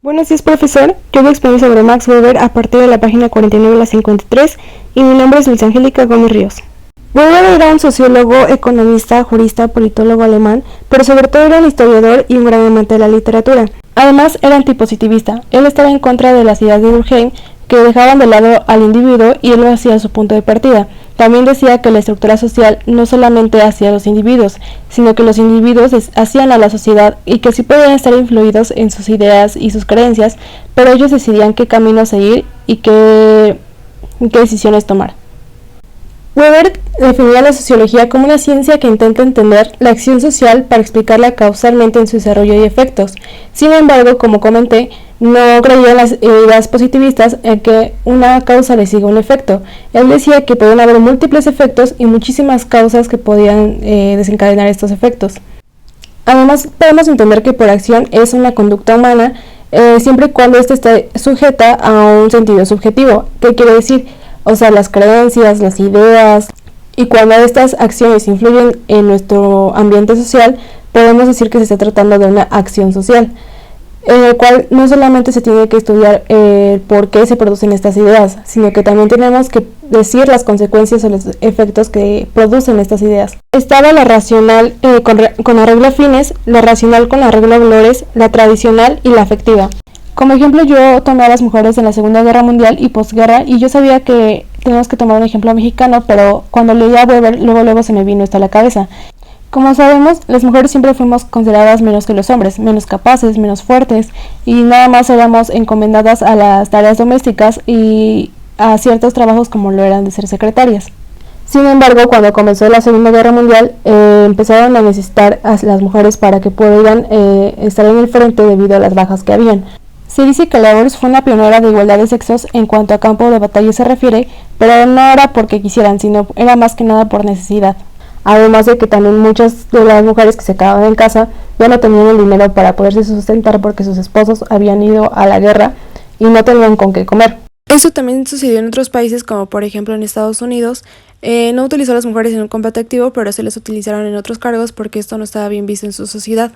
Buenos días, profesor. Yo voy a exponer sobre Max Weber a partir de la página 49 a la 53 y mi nombre es Luis Angélica Gómez Ríos. Weber era un sociólogo, economista, jurista, politólogo alemán, pero sobre todo era un historiador y un gran amante de la literatura. Además, era antipositivista. Él estaba en contra de las ideas de Durkheim, que dejaban de lado al individuo y él lo hacía su punto de partida. También decía que la estructura social no solamente hacía a los individuos, sino que los individuos hacían a la sociedad y que sí podían estar influidos en sus ideas y sus creencias, pero ellos decidían qué camino seguir y qué decisiones tomar. Weber definía la sociología como una ciencia que intenta entender la acción social para explicarla causalmente en su desarrollo y efectos. Sin embargo, como comenté, no creía en las ideas positivistas en que una causa le siga un efecto. Él decía que podían haber múltiples efectos y muchísimas causas que podían desencadenar estos efectos. Además, podemos entender que por acción es una conducta humana siempre y cuando ésta esté sujeta a un sentido subjetivo. ¿Qué quiere decir? O sea, las creencias, las ideas, y cuando estas acciones influyen en nuestro ambiente social, podemos decir que se está tratando de una acción social, en el cual no solamente se tiene que estudiar por qué se producen estas ideas, sino que también tenemos que decir las consecuencias o los efectos que producen estas ideas. Estaba la racional con arreglo a fines, la racional con arreglo a valores, la tradicional y la afectiva. Como ejemplo, yo tomé a las mujeres en la Segunda Guerra Mundial y posguerra, y yo sabía que teníamos que tomar un ejemplo mexicano, pero cuando leía a Weber, luego se me vino esto a la cabeza. Como sabemos, las mujeres siempre fuimos consideradas menos que los hombres, menos capaces, menos fuertes, y nada más éramos encomendadas a las tareas domésticas y a ciertos trabajos como lo eran de ser secretarias. Sin embargo, cuando comenzó la Segunda Guerra Mundial, empezaron a necesitar a las mujeres para que pudieran estar en el frente debido a las bajas que habían. Se dice que Weber fue una pionera de igualdad de sexos en cuanto a campo de batalla se refiere, pero no era porque quisieran, sino era más que nada por necesidad. Además de que también muchas de las mujeres que se quedaban en casa ya no tenían el dinero para poderse sustentar porque sus esposos habían ido a la guerra y no tenían con qué comer. Esto también sucedió en otros países, como por ejemplo en Estados Unidos. No utilizó a las mujeres en un combate activo, pero se les utilizaron en otros cargos porque esto no estaba bien visto en su sociedad.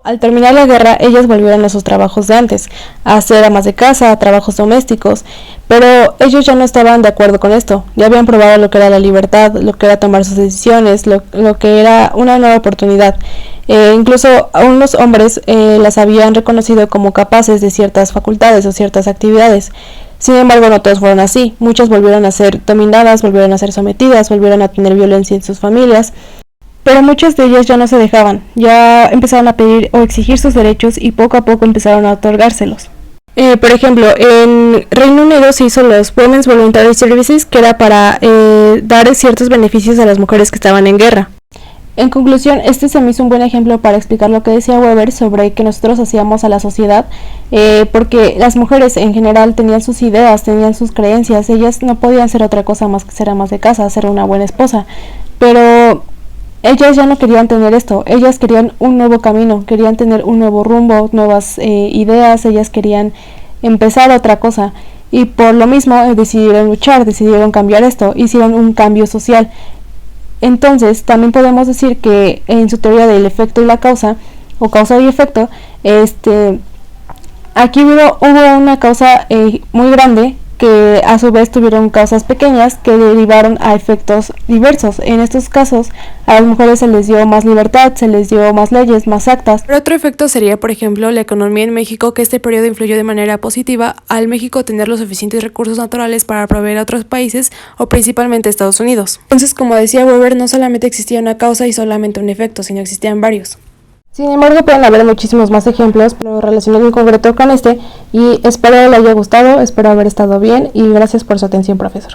Al terminar la guerra, ellas volvieron a sus trabajos de antes, a hacer amas de casa, a trabajos domésticos, pero ellos ya no estaban de acuerdo con esto. Ya habían probado lo que era la libertad, lo que era tomar sus decisiones, lo que era una nueva oportunidad. Incluso a unos hombres las habían reconocido como capaces de ciertas facultades o ciertas actividades. Sin embargo, no todos fueron así. Muchas volvieron a ser dominadas, volvieron a ser sometidas, volvieron a tener violencia en sus familias. Pero muchas de ellas ya no se dejaban, ya empezaron a pedir o exigir sus derechos y poco a poco empezaron a otorgárselos. Por ejemplo, en Reino Unido se hizo los Women's Voluntary Services, que era para dar ciertos beneficios a las mujeres que estaban en guerra. En conclusión, este se me hizo un buen ejemplo para explicar lo que decía Weber sobre que nosotros hacíamos a la sociedad, porque las mujeres en general tenían sus ideas, tenían sus creencias, ellas no podían ser otra cosa más que ser amas de casa, ser una buena esposa, pero ellas ya no querían tener esto, ellas querían un nuevo camino, querían tener un nuevo rumbo, nuevas ideas, ellas querían empezar otra cosa y por lo mismo decidieron luchar, decidieron cambiar esto, hicieron un cambio social. Entonces también podemos decir que en su teoría del efecto y la causa, o causa y efecto, aquí hubo una causa muy grande que a su vez tuvieron causas pequeñas que derivaron a efectos diversos. En estos casos, a las mujeres se les dio más libertad, se les dio más leyes, más actas. Pero otro efecto sería, por ejemplo, la economía en México, que este periodo influyó de manera positiva al México tener los suficientes recursos naturales para proveer a otros países o principalmente a Estados Unidos. Entonces, como decía Weber, no solamente existía una causa y solamente un efecto, sino existían varios. Sin embargo, pueden haber muchísimos más ejemplos, pero relacionados en concreto con este, y espero le haya gustado, espero haber estado bien, y gracias por su atención, profesor.